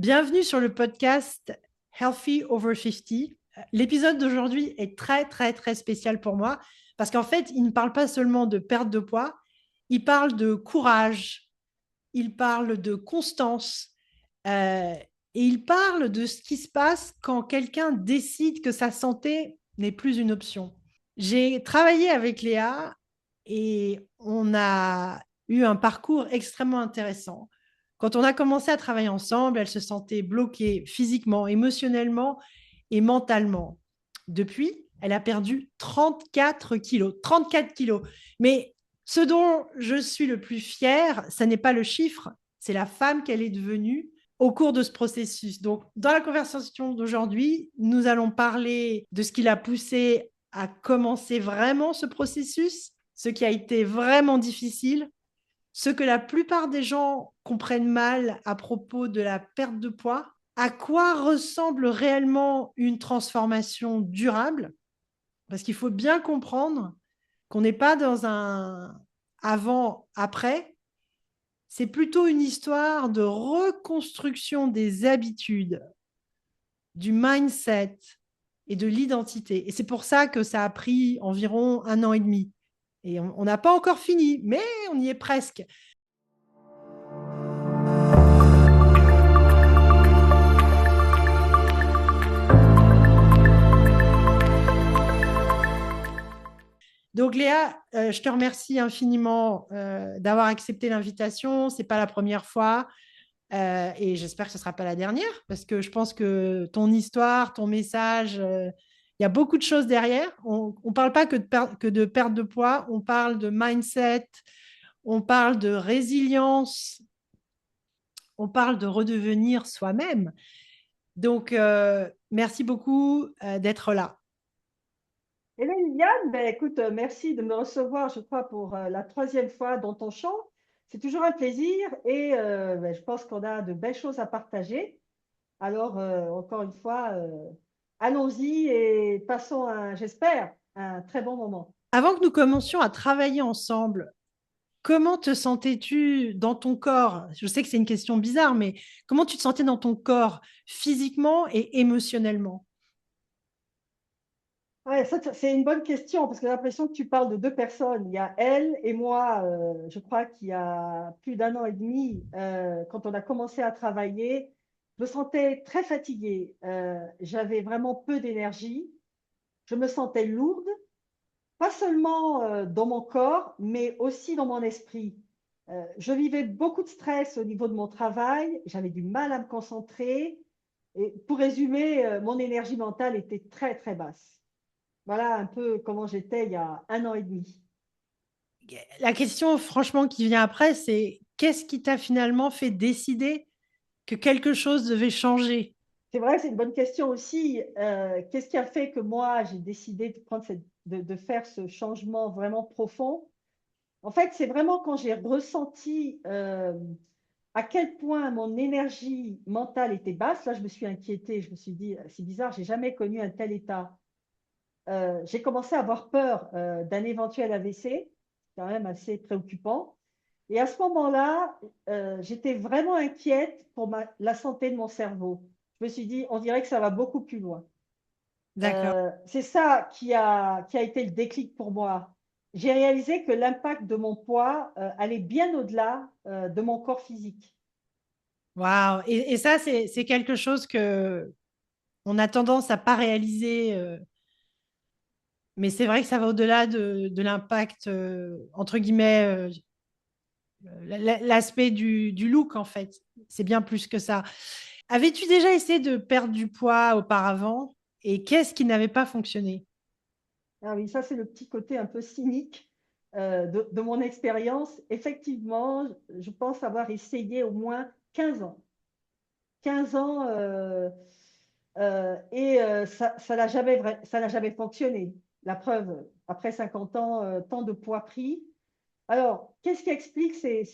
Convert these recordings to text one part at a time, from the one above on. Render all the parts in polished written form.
Bienvenue sur le podcast Healthy Over 50. L'épisode d'aujourd'hui est très, très, très spécial pour moi parce qu'en fait, il ne parle pas seulement de perte de poids, il parle de courage, il parle de constance euh, et il parle de ce qui se passe quand quelqu'un décide que sa santé n'est plus une option. J'ai travaillé avec Léa et on a eu un parcours extrêmement intéressant. Quand on a commencé à travailler ensemble, elle se sentait bloquée physiquement, émotionnellement et mentalement. Depuis, elle a perdu 34 kilos. 34 kilos. Mais ce dont je suis le plus fière, ce n'est pas le chiffre, c'est la femme qu'elle est devenue au cours de ce processus. Donc, dans la conversation d'aujourd'hui, nous allons parler de ce qui l'a poussée à commencer vraiment ce processus, ce qui a été vraiment difficile, ce que la plupart des gens comprennent mal à propos de la perte de poids, à quoi ressemble réellement une transformation durable, parce qu'il faut bien comprendre qu'on n'est pas dans un avant-après, c'est plutôt une histoire de reconstruction des habitudes, du mindset et de l'identité. Et c'est pour ça que ça a pris environ 1 an et demi. Et on n'a pas encore fini, mais on y est presque. Donc Léa, je te remercie infiniment d'avoir accepté l'invitation. C'est pas la première fois et j'espère que ce sera pas la dernière parce que je pense que ton histoire, ton message, il y a beaucoup de choses derrière. On ne parle pas que de perte de poids, on parle de mindset, on parle de résilience, on parle de redevenir soi-même. Donc merci beaucoup d'être là. Hello Liliane, ben, écoute, merci de me recevoir, je crois, pour la troisième fois dans ton champ. C'est toujours un plaisir et ben, je pense qu'on a de belles choses à partager. Alors, encore une fois, allons-y et passons, j'espère, un très bon moment. Avant que nous commencions à travailler ensemble, comment te sentais-tu dans ton corps? Je sais que c'est une question bizarre, mais comment tu te sentais dans ton corps physiquement et émotionnellement? Ouais, ça, c'est une bonne question parce que j'ai l'impression que tu parles de deux personnes. Il y a elle et moi, je crois qu'il y a plus d'un an et demi, quand on a commencé à travailler, je me sentais très fatiguée. J'avais vraiment peu d'énergie. Je me sentais lourde, pas seulement dans mon corps, mais aussi dans mon esprit. Je vivais beaucoup de stress au niveau de mon travail. J'avais du mal à me concentrer. Et pour résumer, mon énergie mentale était très, très basse. Voilà un peu comment j'étais il y a un an et demi. La question, franchement, qui vient après, c'est qu'est-ce qui t'a finalement fait décider que quelque chose devait changer? C'est vrai, c'est une bonne question aussi. Qu'est-ce qui a fait que moi, j'ai décidé de faire ce changement vraiment profond? En fait, c'est vraiment quand j'ai ressenti à quel point mon énergie mentale était basse. Là, je me suis inquiétée. Je me suis dit, c'est bizarre, j'ai jamais connu un tel état. J'ai commencé à avoir peur d'un éventuel AVC, quand même assez préoccupant. Et à ce moment-là, j'étais vraiment inquiète pour la santé de mon cerveau. Je me suis dit, on dirait que ça va beaucoup plus loin. D'accord. C'est ça qui a été le déclic pour moi. J'ai réalisé que l'impact de mon poids allait bien au-delà de mon corps physique. Waouh. Et ça, c'est quelque chose que on a tendance à pas réaliser. Mais c'est vrai que ça va au-delà de l'impact, entre guillemets, l'aspect du look, en fait. C'est bien plus que ça. Avais-tu déjà essayé de perdre du poids auparavant et qu'est-ce qui n'avait pas fonctionné? Ah oui, ça c'est le petit côté un peu cynique de mon expérience. Effectivement, je pense avoir essayé au moins 15 ans. 15 ans et ça n'a jamais fonctionné. La preuve, après 50 ans, tant de poids pris. Alors, qu'est-ce qui explique cette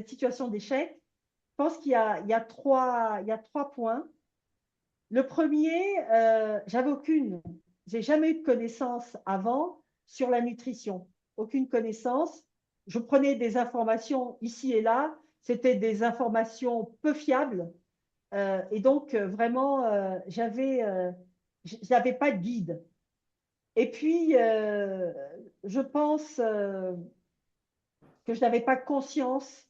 situation d'échec? Je pense qu'il y a trois points. Le premier, j'ai jamais eu de connaissance avant sur la nutrition. Aucune connaissance. Je prenais des informations ici et là. c'était des informations peu fiables. Et donc, vraiment, j'avais pas de guide. Et puis, je pense que je n'avais pas conscience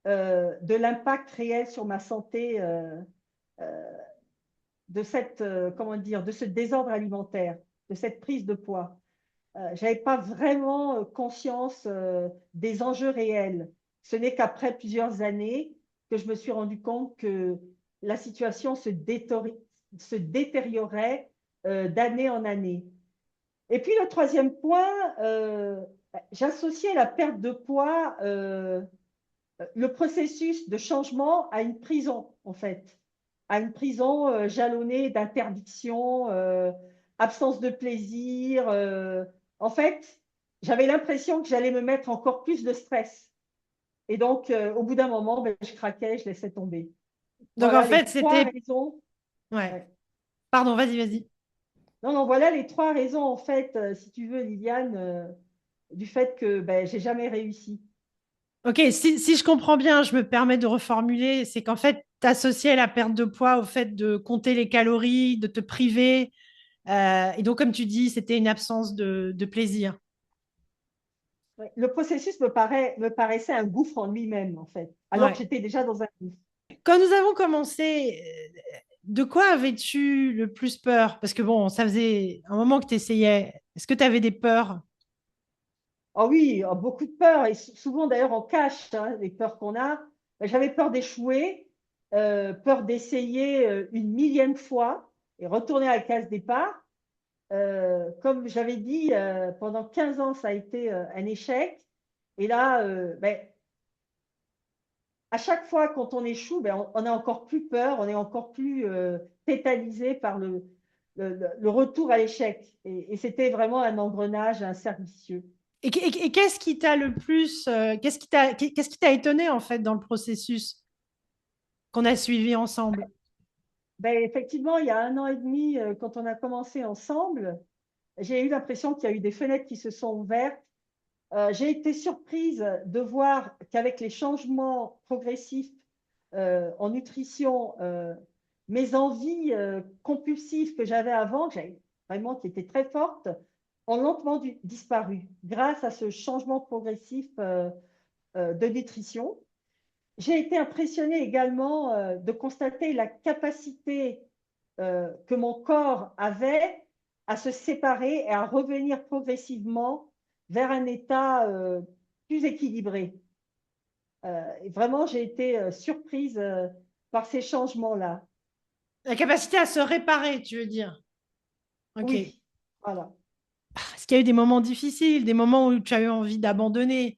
de l'impact réel sur ma santé euh, de comment dire, de ce désordre alimentaire, de cette prise de poids. Je n'avais pas vraiment conscience des enjeux réels. Ce n'est qu'après plusieurs années que je me suis rendu compte que la situation se détériorait d'année en année. Et puis le troisième point, j'associais la perte de poids, le processus de changement à une prison, en fait, à une prison jalonnée d'interdictions, absence de plaisir. En fait, j'avais l'impression que j'allais me mettre encore plus de stress. Et donc, au bout d'un moment, ben, je craquais, je laissais tomber. Donc en Voilà les fait, trois c'était... raisons. Ouais. Ouais. Pardon, vas-y, vas-y. Non, non, voilà les trois raisons, en fait, si tu veux, Liliane, du fait que ben, j'ai jamais réussi. Ok, si je comprends bien, je me permets de reformuler, c'est qu'en fait, tu associais la perte de poids au fait de compter les calories, de te priver. Et donc, comme tu dis, c'était une absence de plaisir. Ouais. Le processus me paraissait un gouffre en lui-même, en fait, alors que Ouais. j'étais déjà dans un gouffre. Quand nous avons commencé, de quoi avais-tu le plus peur? Parce que bon, ça faisait un moment que tu essayais. Est-ce que tu avais des peurs? Ah oui, beaucoup de peur, et souvent d'ailleurs on cache hein, les peurs qu'on a. J'avais peur d'échouer, peur d'essayer une millième fois et retourner à la case départ. Comme j'avais dit, pendant 15 ans, ça a été un échec. Et là, ben, à chaque fois quand on échoue, ben, on a encore plus peur, on est encore plus tétanisé par le retour à l'échec. Et c'était vraiment un engrenage, un cercle vicieux. Et qu'est-ce qui t'a le plus, qu'est-ce qui t'a étonné en fait dans le processus qu'on a suivi ensemble? Ben, effectivement, il y a 1 an et demi, quand on a commencé ensemble, j'ai eu l'impression qu'il y a eu des fenêtres qui se sont ouvertes. J'ai été surprise de voir qu'avec les changements progressifs en nutrition, mes envies compulsives que j'avais avant, vraiment qui étaient très fortes, ont lentement disparu grâce à ce changement progressif de nutrition. J'ai été impressionnée également de constater la capacité que mon corps avait à se séparer et à revenir progressivement vers un état plus équilibré. Et vraiment, j'ai été surprise par ces changements-là. La capacité à se réparer, tu veux dire? Ok. Oui, voilà. Est-ce qu'il y a eu des moments difficiles, des moments où tu as eu envie d'abandonner?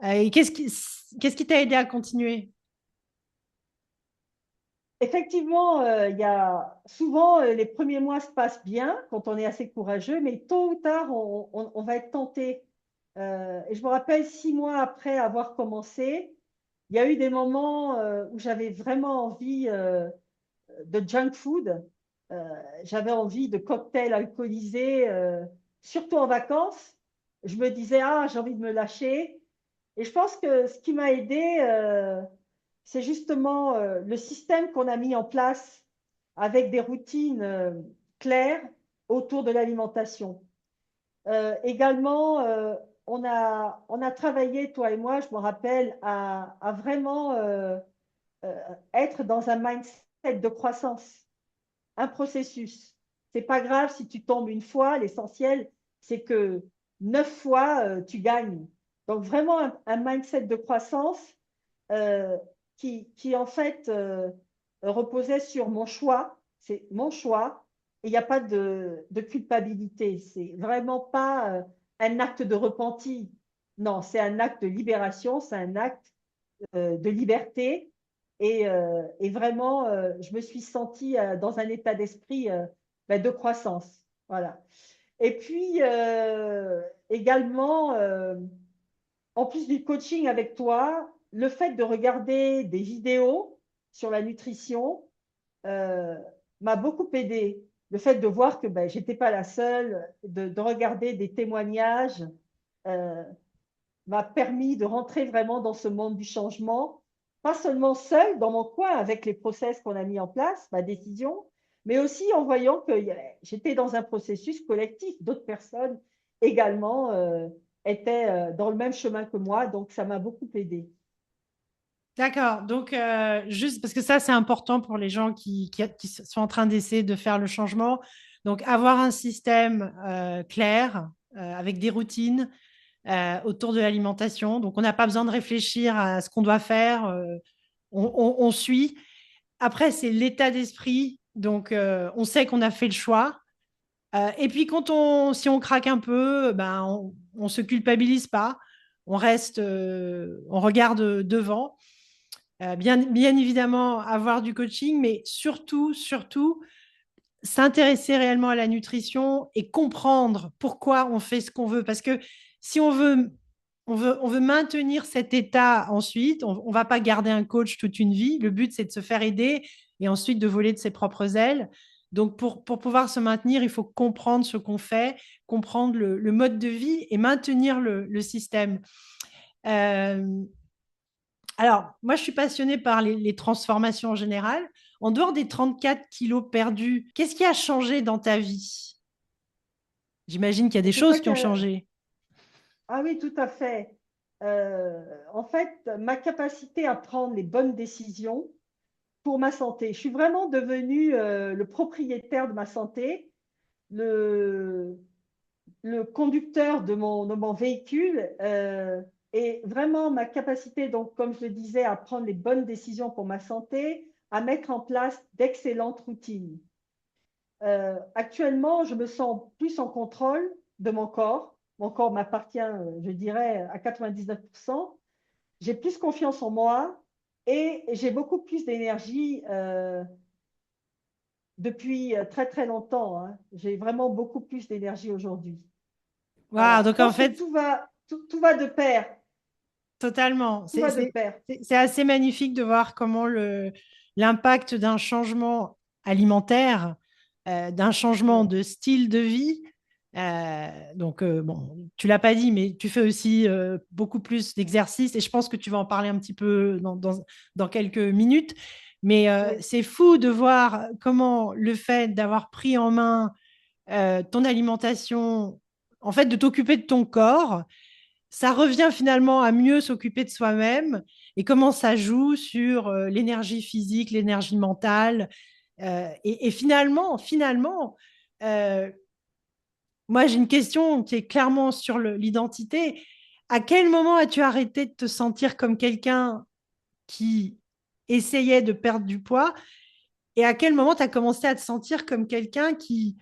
Et qu'est-ce qui t'a aidé à continuer? Effectivement, il y a souvent les premiers mois se passent bien quand on est assez courageux, mais tôt ou tard, on va être tenté. Et je me rappelle 6 mois après avoir commencé, il y a eu des moments où j'avais vraiment envie de junk food. J'avais envie de cocktails alcoolisés, surtout en vacances. Je me disais, ah, j'ai envie de me lâcher. Et je pense que ce qui m'a aidé, c'est justement le système qu'on a mis en place avec des routines claires autour de l'alimentation. Également, on a travaillé, toi et moi, je me rappelle, à vraiment euh, être dans un mindset de croissance, un processus. C'est pas grave si tu tombes une fois, l'essentiel, c'est que 9 fois, tu gagnes. Donc, vraiment un mindset de croissance euh, qui en fait reposait sur mon choix. C'est mon choix et il n'y a pas de culpabilité. C'est vraiment pas un acte de repenti. Non, c'est un acte de libération, c'est un acte de liberté. Et vraiment, je me suis sentie dans un état d'esprit ben, de croissance. Voilà. Et puis, également, en plus du coaching avec toi, le fait de regarder des vidéos sur la nutrition euh, m'a beaucoup aidé. Le fait de voir que ben, je n'étais pas la seule, de regarder des témoignages euh, m'a permis de rentrer vraiment dans ce monde du changement pas seulement seule dans mon coin avec les process qu'on a mis en place, ma décision, mais aussi en voyant que j'étais dans un processus collectif. D'autres personnes également étaient dans le même chemin que moi, donc ça m'a beaucoup aidé. D'accord. Donc, juste parce que ça, c'est important pour les gens qui sont en train d'essayer de faire le changement. Donc, avoir un système clair, avec des routines autour de l'alimentation. Donc, on n'a pas besoin de réfléchir à ce qu'on doit faire. On suit. Après, c'est l'état d'esprit. Donc, on sait qu'on a fait le choix. Et puis, si on craque un peu, ben, on se culpabilise pas. On reste, on regarde devant. Bien évidemment, avoir du coaching, mais surtout, s'intéresser réellement à la nutrition et comprendre pourquoi on fait ce qu'on veut. Parce que si on veut maintenir cet état ensuite, on ne va pas garder un coach toute une vie. Le but, c'est de se faire aider et ensuite de voler de ses propres ailes. Donc, pour pouvoir se maintenir, il faut comprendre ce qu'on fait, comprendre le mode de vie et maintenir le système. Euh, alors, moi, je suis passionnée par les transformations en général. En dehors des 34 kilos perdus, qu'est-ce qui a changé dans ta vie? J'imagine qu'il y a des C'est vrai choses qui ont que, changé. ah oui, tout à fait. En fait, ma capacité à prendre les bonnes décisions pour ma santé. Je suis vraiment devenue le propriétaire de ma santé, le, le conducteur de mon véhicule et vraiment ma capacité, donc, comme je le disais, à prendre les bonnes décisions pour ma santé, à mettre en place d'excellentes routines. Actuellement, je me sens plus en contrôle de mon corps. Mon corps m'appartient, je dirais, à 99%. J'ai plus confiance en moi et j'ai beaucoup plus d'énergie depuis très très longtemps, hein. J'ai vraiment beaucoup plus d'énergie aujourd'hui. Voilà, Voilà, je donc en pense que fait, tout va de pair. totalement. Tout va de pair. C'est assez magnifique de voir comment l'impact d'un changement alimentaire, d'un changement Oui, de style de vie. Donc, bon, tu l'as pas dit, mais tu fais aussi beaucoup plus d'exercices et je pense que tu vas en parler un petit peu dans quelques minutes. Mais oui, c'est fou de voir comment le fait d'avoir pris en main ton alimentation, en fait, de t'occuper de ton corps, ça revient finalement à mieux s'occuper de soi-même et comment ça joue sur l'énergie physique, l'énergie mentale. Et finalement, euh, moi j'ai une question qui est clairement sur l'identité. À quel moment as-tu arrêté de te sentir comme quelqu'un qui essayait de perdre du poids et à quel moment tu as commencé à te sentir comme quelqu'un qui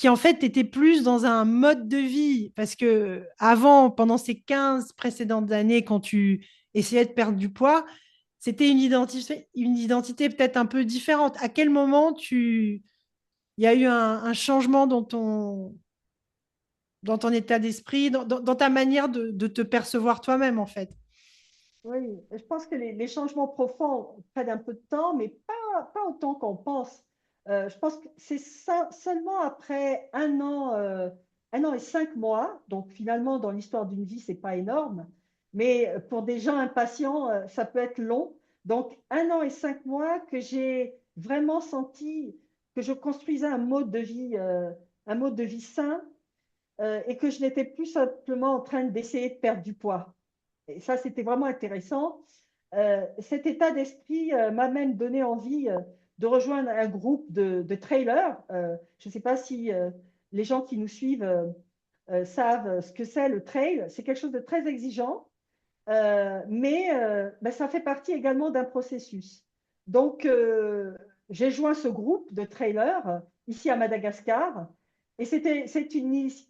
en fait était plus dans un mode de vie? Parce que avant, pendant ces 15 précédentes années, quand tu essayais de perdre du poids, c'était une identité peut-être un peu différente. À quel moment il y a eu un changement dans ton état d'esprit, dans ta manière de te percevoir toi-même, en fait? oui. Je pense que les changements profonds prennent un peu de temps, mais pas autant qu'on pense. Je pense que c'est ça, seulement après un an et 5 mois, donc finalement dans l'histoire d'une vie, c'est pas énorme, mais pour des gens impatients, ça peut être long. Donc 1 an et 5 mois que j'ai vraiment senti que je construisais un mode de vie sain et que je n'étais plus simplement en train d'essayer de perdre du poids. Et ça, c'était vraiment intéressant. Cet état d'esprit m'a même donné envie de rejoindre un groupe de trailers. Je ne sais pas si les gens qui nous suivent savent ce que c'est le trail. C'est quelque chose de très exigeant, mais ben, ça fait partie également d'un processus. Donc, j'ai joint ce groupe de trailers ici à Madagascar, et c'est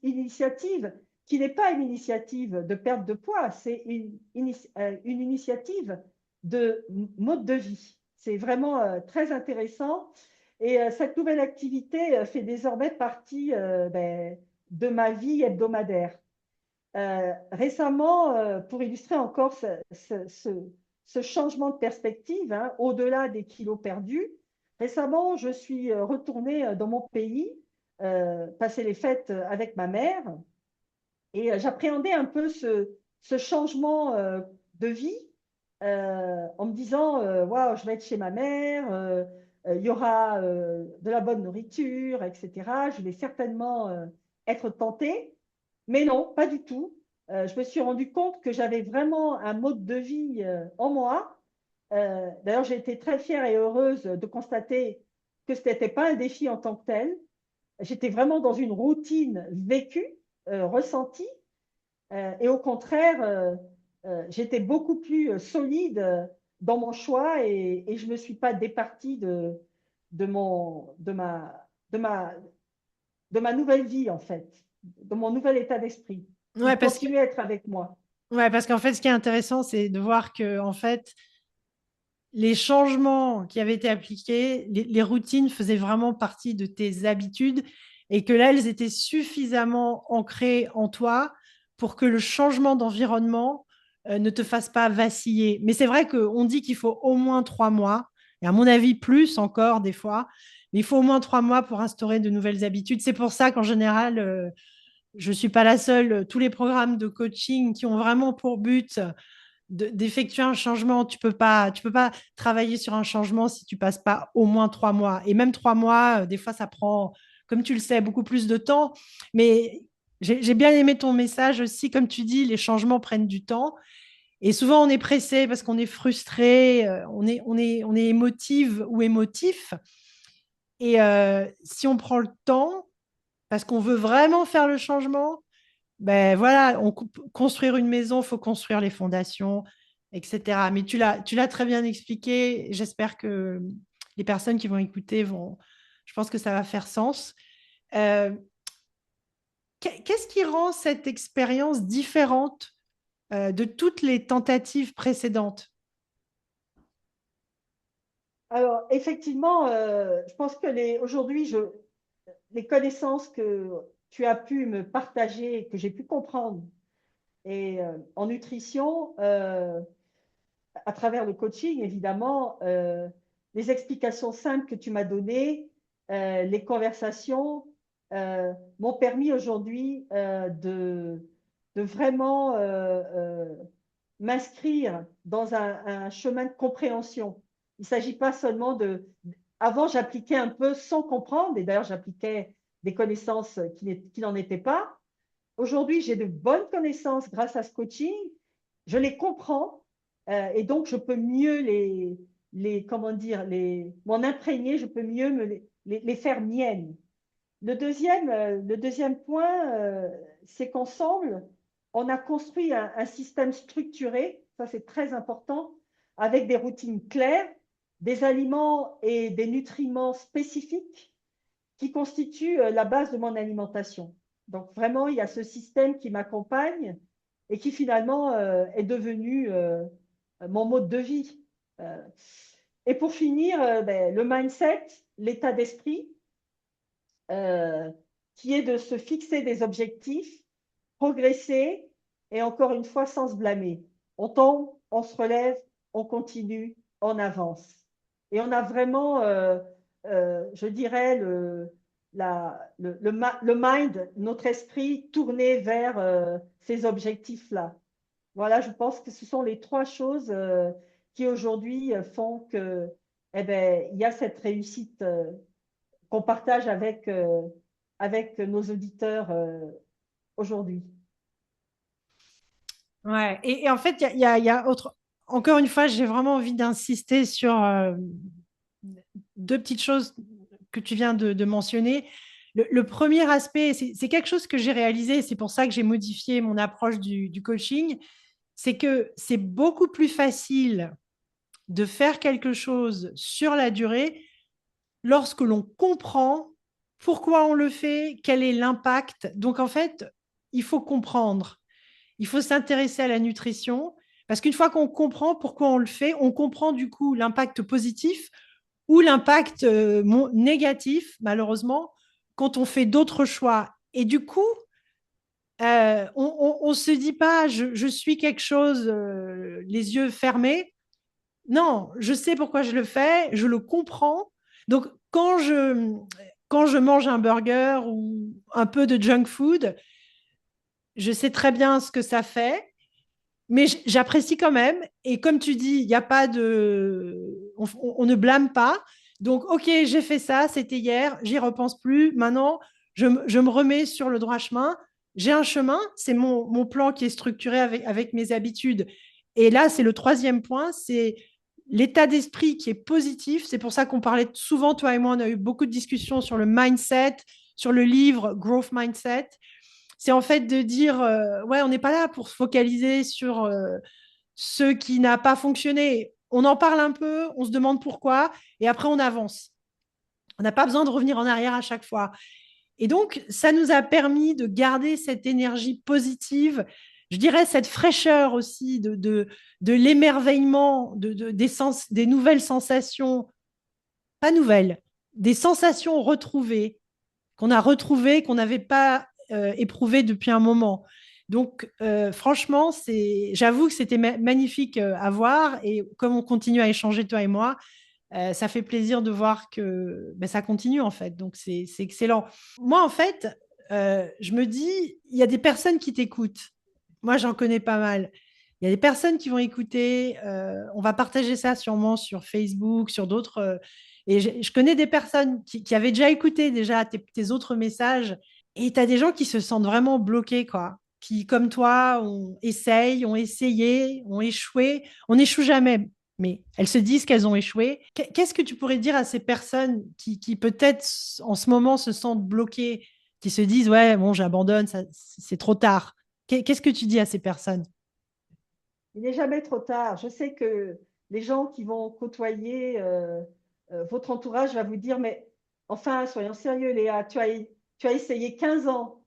initiative qui n'est pas une initiative de perte de poids, c'est une initiative de mode de vie. C'est vraiment très intéressant. Et cette nouvelle activité fait désormais partie ben, de ma vie hebdomadaire. Récemment, pour illustrer encore ce changement de perspective, hein, au-delà des kilos perdus, récemment, je suis retournée dans mon pays, passer les fêtes avec ma mère, et j'appréhendais un peu ce changement de vie en me disant, waouh, je vais être chez ma mère, il y aura de la bonne nourriture, etc. Je vais certainement être tentée, mais non, pas du tout. Je me suis rendu compte que j'avais vraiment un mode de vie en moi. D'ailleurs, j'ai été très fière et heureuse de constater que ce n'était pas un défi en tant que tel. J'étais vraiment dans une routine vécue, ressentie, et au contraire, j'étais beaucoup plus solide dans mon choix et je ne me suis pas départie de, mon, de, ma, de ma nouvelle vie, en fait, de mon nouvel état d'esprit. Ouais, Il parce que, continuait à être avec moi. ouais, parce qu'en fait, ce qui est intéressant, c'est de voir que, en fait, les changements qui avaient été appliqués, les routines faisaient vraiment partie de tes habitudes et que là, elles étaient suffisamment ancrées en toi pour que le changement d'environnement ne te fasse pas vaciller. Mais c'est vrai qu'on dit qu'il faut au moins 3 mois, et à mon avis, plus encore des fois, mais il faut au moins 3 mois pour instaurer de nouvelles habitudes. C'est pour ça qu'en général, je ne suis pas la seule, tous les programmes de coaching qui ont vraiment pour but d'effectuer un changement. Tu peux pas travailler sur un changement si tu passes pas au moins 3 mois. Et même 3 mois, des fois, ça prend, comme tu le sais, beaucoup plus de temps. Mais j'ai bien aimé ton message aussi. Comme tu dis, les changements prennent du temps. Et souvent, on est pressé parce qu'on est frustré, on est émotive ou émotif. Et si on prend le temps, parce qu'on veut vraiment faire le changement, ben voilà, construire une maison, il faut construire les fondations, etc. Mais tu l'as très bien expliqué. J'espère que les personnes qui vont écouter vont, je pense que ça va faire sens. Euh, Qu'est-ce qui rend cette expérience différente de toutes les tentatives précédentes? Alors, effectivement, je pense que aujourd'hui, les connaissances que tu as pu me partager, que j'ai pu comprendre, et en nutrition, à travers le coaching, évidemment, les explications simples que tu m'as données, les conversations m'ont permis aujourd'hui de vraiment m'inscrire dans un chemin de compréhension. Il ne s'agit pas seulement de... Avant, j'appliquais un peu sans comprendre, et d'ailleurs, j'appliquais des connaissances qui n'en étaient pas. Aujourd'hui, j'ai de bonnes connaissances grâce à ce coaching. Je les comprends et donc je peux mieux comment dire, m'en imprégner, je peux mieux les faire miennes. Le deuxième point, c'est qu'ensemble, on a construit un système structuré, ça c'est très important, avec des routines claires, des aliments et des nutriments spécifiques qui constituent la base de mon alimentation. Donc vraiment, il y a ce système qui m'accompagne et qui finalement est devenu mon mode de vie. Euh, et pour finir, le mindset, l'état d'esprit, euh, qui est de se fixer des objectifs, progresser et encore une fois sans se blâmer. On tombe, on se relève, on continue, on avance. Et on a vraiment, je dirais, le mind, notre esprit tourné vers ces objectifs-là. Voilà, je pense que ce sont les trois choses qui aujourd'hui font que, eh ben, il y a cette réussite qu'on partage avec nos auditeurs aujourd'hui. Ouais. Et en fait, il y a autre. Encore une fois, j'ai vraiment envie d'insister sur deux petites choses que tu viens de mentionner. Le premier aspect, c'est quelque chose que j'ai réalisé, c'est pour ça que j'ai modifié mon approche du coaching, c'est que c'est beaucoup plus facile de faire quelque chose sur la durée lorsque l'on comprend pourquoi on le fait, quel est l'impact. Donc en fait, il faut comprendre, il faut s'intéresser à la nutrition, parce qu'une fois qu'on comprend pourquoi on le fait, on comprend du coup l'impact positif ou l'impact négatif, malheureusement, quand on fait d'autres choix. Et du coup, on ne se dit pas je suis quelque chose les yeux fermés. Non, je sais pourquoi je le fais, je le comprends. Donc, quand je mange un burger ou un peu de junk food, je sais très bien ce que ça fait, Mais j'apprécie quand même. Et comme tu dis, il n'y a pas de. On ne blâme pas. Donc, OK, j'ai fait ça, c'était hier, j'y repense plus. Maintenant, je me remets sur le droit chemin. J'ai un chemin, c'est mon plan qui est structuré avec mes habitudes. Et là, c'est le troisième point, c'est l'état d'esprit qui est positif. C'est pour ça qu'on parlait souvent, toi et moi, on a eu beaucoup de discussions sur le mindset, sur le livre Growth Mindset. C'est en fait de dire, ouais, on n'est pas là pour se focaliser sur ce qui n'a pas fonctionné. On en parle un peu, on se demande pourquoi, et après on avance. On n'a pas besoin de revenir en arrière à chaque fois. Et donc, ça nous a permis de garder cette énergie positive, je dirais cette fraîcheur aussi de l'émerveillement, des nouvelles sensations, pas nouvelles, des sensations retrouvées, qu'on n'avait pas éprouvées depuis un moment. Donc, franchement, j'avoue que c'était magnifique à voir. Et comme on continue à échanger, toi et moi, ça fait plaisir de voir que ben, ça continue, en fait. Donc, c'est excellent. Moi, en fait, je me dis, il y a des personnes qui t'écoutent. Moi, j'en connais pas mal. Il y a des personnes qui vont écouter. On va partager ça sûrement sur Facebook, sur d'autres. Et je connais des personnes qui avaient déjà écouté déjà tes autres messages. Et tu as des gens qui se sentent vraiment bloqués, quoi. Qui, comme toi, ont essayé, ont échoué. On n'échoue jamais, mais elles se disent qu'elles ont échoué. Qu'est-ce que tu pourrais dire à ces personnes qui peut-être en ce moment se sentent bloquées, qui se disent, ouais, bon, j'abandonne, c'est trop tard. Qu'est-ce que tu dis à ces personnes? Il n'est jamais trop tard. Je sais que les gens qui vont côtoyer votre entourage va vous dire, mais enfin, soyons sérieux, Léa, tu as essayé 15 ans.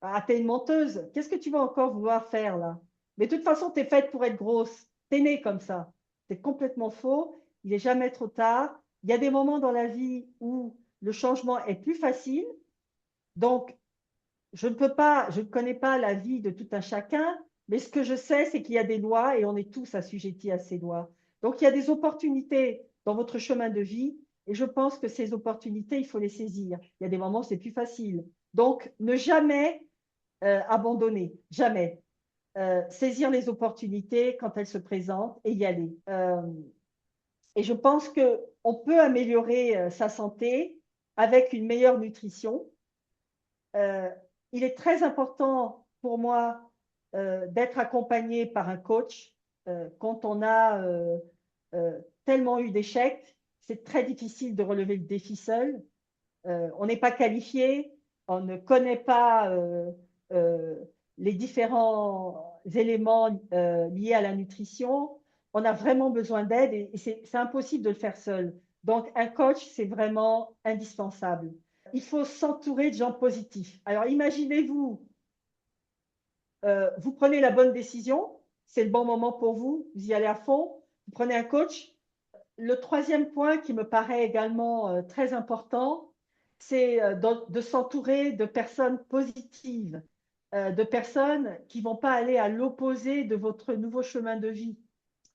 Ah, t'es une menteuse. Qu'est-ce que tu vas encore vouloir faire là? Mais de toute façon, tu es faite pour être grosse. T'es née comme ça. C'est complètement faux. Il n'est jamais trop tard. Il y a des moments dans la vie où le changement est plus facile. Donc, je ne connais pas la vie de tout un chacun, mais ce que je sais, c'est qu'il y a des lois et on est tous assujettis à ces lois. Donc, il y a des opportunités dans votre chemin de vie et je pense que ces opportunités, il faut les saisir. Il y a des moments où c'est plus facile. Donc, ne jamais abandonner, jamais. Saisir les opportunités quand elles se présentent et y aller. Et je pense qu'on peut améliorer sa santé avec une meilleure nutrition. Euh, il est très important pour moi d'être accompagné par un coach quand on a tellement eu d'échecs. C'est très difficile de relever le défi seul. On n'est pas qualifié, on ne connaît pas euh, les différents éléments liés à la nutrition. On a vraiment besoin d'aide et c'est impossible de le faire seul. Donc, un coach, c'est vraiment indispensable. Il faut s'entourer de gens positifs. Alors, imaginez-vous, vous prenez la bonne décision, c'est le bon moment pour vous, vous y allez à fond, vous prenez un coach. Le troisième point qui me paraît également très important, c'est de s'entourer de personnes positives, de personnes qui ne vont pas aller à l'opposé de votre nouveau chemin de vie,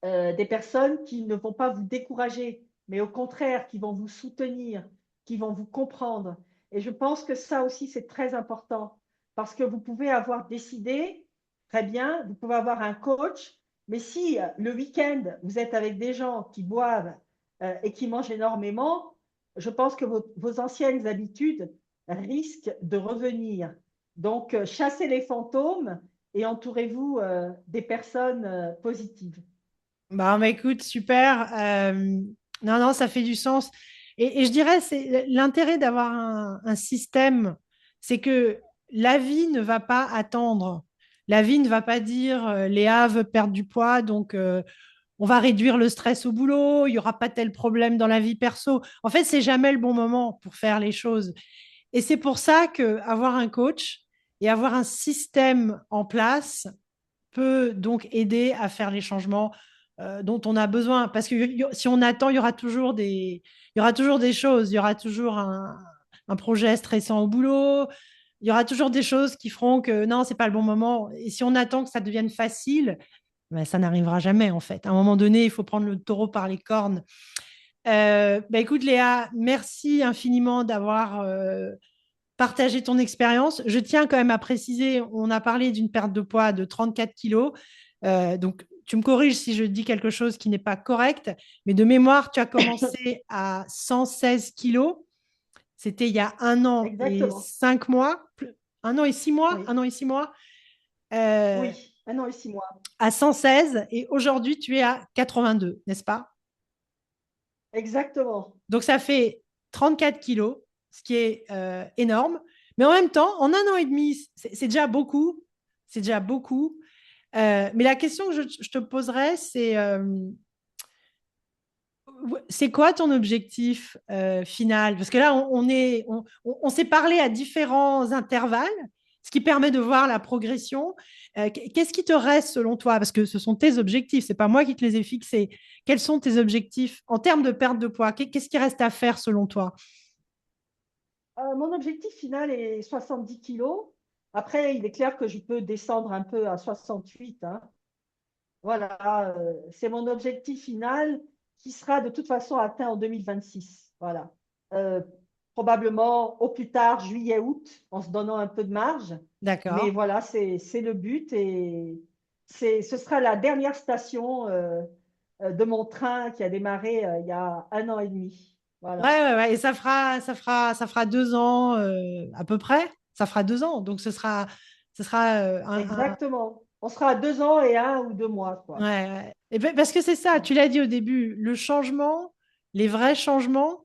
des personnes qui ne vont pas vous décourager, mais au contraire, qui vont vous soutenir, qui vont vous comprendre. Et je pense que ça aussi, c'est très important parce que vous pouvez avoir décidé, très bien, vous pouvez avoir un coach, mais si le week-end, vous êtes avec des gens qui boivent et qui mangent énormément, je pense que vos anciennes habitudes risquent de revenir. Donc, chassez les fantômes et entourez-vous des personnes positives. Bah, écoute, super. Non, non, ça fait du sens. Et je dirais, c'est l'intérêt d'avoir un système, c'est que la vie ne va pas attendre. La vie ne va pas dire Léa veut perdre du poids, donc on va réduire le stress au boulot, il n'y aura pas tel problème dans la vie perso. En fait, c'est jamais le bon moment pour faire les choses. Et c'est pour ça que avoir un coach et avoir un système en place peut donc aider à faire les changements dont on a besoin. Parce que si on attend, il y aura toujours des choses, il y aura toujours un projet stressant au boulot, il y aura toujours des choses qui feront que non, c'est pas le bon moment. Et si on attend que ça devienne facile, ben, ça n'arrivera jamais en fait. À un moment donné, il faut prendre le taureau par les cornes. Ben, écoute Léa, merci infiniment d'avoir partagé ton expérience. Je tiens quand même à préciser, on a parlé d'une perte de poids de 34 kilos. Donc, tu me corriges si je dis quelque chose qui n'est pas correct, mais de mémoire, tu as commencé à 116 kilos. C'était il y a Exactement. 1 an et 5 mois, 1 an et 6 mois, Oui. 1 an et 6 mois, euh, Oui. 1 an et 6 mois. à 116 et aujourd'hui, tu es à 82, n'est-ce pas? Exactement. Donc, ça fait 34 kilos, ce qui est énorme. Mais en même temps, en 1 an et demi, c'est déjà beaucoup. C'est déjà beaucoup. Mais la question que je te poserais, c'est quoi ton objectif final? Parce que là, on s'est parlé à différents intervalles, ce qui permet de voir la progression. Qu'est-ce qui te reste selon toi? Parce que ce sont tes objectifs, c'est pas moi qui te les ai fixés. Quels sont tes objectifs en termes de perte de poids? Qu'est-ce qui reste à faire selon toi? Mon objectif final est 70 kilos. Après, il est clair que je peux descendre un peu à 68, hein. Voilà, c'est mon objectif final qui sera de toute façon atteint en 2026. Voilà. Euh, Probablement au plus tard juillet-août, en se donnant un peu de marge. Mais D'accord. voilà, c'est le but et ce sera la dernière station de mon train qui a démarré il y a 1 an et demi. Ouais, Voilà. ouais, ouais. Et ça fera 2 ans à peu près. Ça fera 2 ans. Donc, ce sera Exactement. On sera à 2 ans et 1 ou 2 mois, ouais, quoi. ouais. Parce que c'est ça, tu l'as dit au début, le changement, les vrais changements,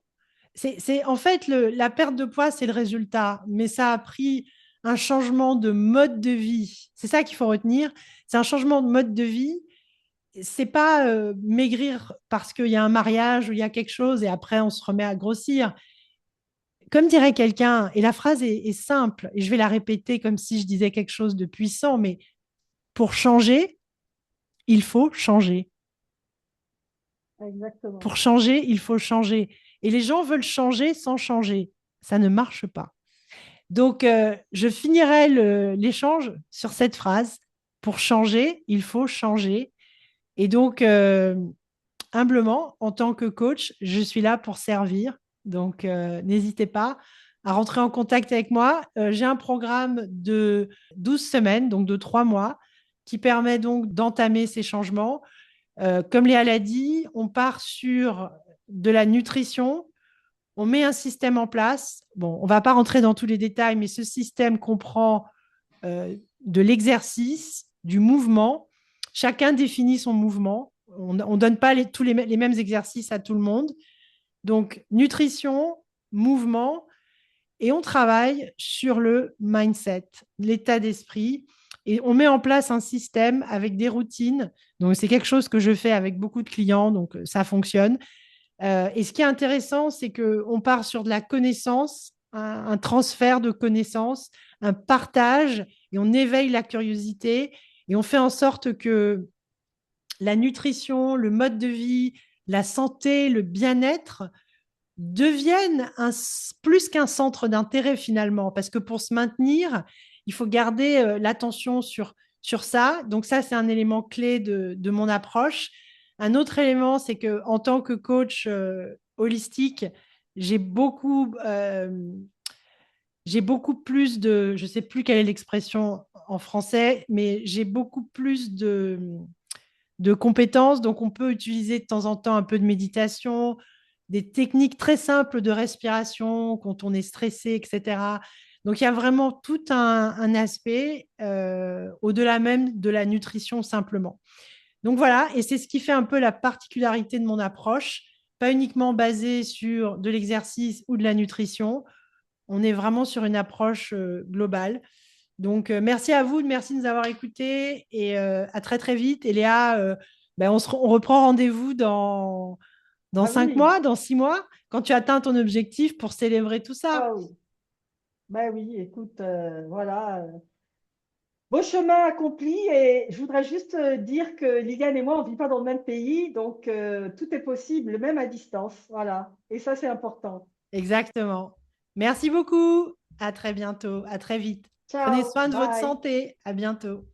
en fait la perte de poids, c'est le résultat, mais ça a pris un changement de mode de vie. C'est ça qu'il faut retenir. C'est un changement de mode de vie. C'est pas maigrir parce qu'il y a un mariage ou il y a quelque chose et après on se remet à grossir. Comme dirait quelqu'un, et la phrase est simple, et je vais la répéter comme si je disais quelque chose de puissant, mais pour changer, il faut changer. Exactement. Pour changer, il faut changer. Et les gens veulent changer sans changer. Ça ne marche pas. Donc, je finirai l'échange sur cette phrase. Pour changer, il faut changer. Et donc, humblement, en tant que coach, je suis là pour servir. Donc, n'hésitez pas à rentrer en contact avec moi. J'ai un programme de 12 semaines, donc de 3 mois, qui permet donc d'entamer ces changements. Comme Léa l'a dit, on part sur de la nutrition, on met un système en place. Bon, on ne va pas rentrer dans tous les détails, mais ce système comprend de l'exercice, du mouvement. Chacun définit son mouvement. On ne donne pas tous les mêmes exercices à tout le monde. Donc, nutrition, mouvement, et on travaille sur le mindset, l'état d'esprit. Et on met en place un système avec des routines. Donc, c'est quelque chose que je fais avec beaucoup de clients, donc ça fonctionne. Et ce qui est intéressant, c'est qu'on part sur de la connaissance, un transfert de connaissances, un partage, et on éveille la curiosité, et on fait en sorte que la nutrition, le mode de vie, la santé, le bien-être deviennent plus qu'un centre d'intérêt finalement, parce que pour se maintenir, il faut garder l'attention sur ça. Donc ça, c'est un élément clé de mon approche. Un autre élément, c'est que en tant que coach holistique, j'ai beaucoup, euh, j'ai beaucoup plus de, je sais plus quelle est l'expression en français, mais j'ai beaucoup plus de compétences. Donc, on peut utiliser de temps en temps un peu de méditation, des techniques très simples de respiration quand on est stressé, etc. Donc, il y a vraiment tout un aspect au-delà même de la nutrition simplement. Donc, voilà, et c'est ce qui fait un peu la particularité de mon approche, pas uniquement basée sur de l'exercice ou de la nutrition. On est vraiment sur une approche globale. Donc, merci à vous, merci de nous avoir écoutés et à très très vite. Et Léa, ben, on reprend rendez-vous dans Ah 5 mois, oui, dans 6 mois, quand tu atteins ton objectif pour célébrer tout ça. ah oui. Ben oui, écoute, voilà. Beau chemin accompli et je voudrais juste dire que Liliane et moi, on ne vit pas dans le même pays, donc tout est possible, même à distance. Voilà. Et ça, c'est important. Exactement. Merci beaucoup. À très bientôt. À très vite. Prenez Ciao, soin de votre bye. santé. À bientôt.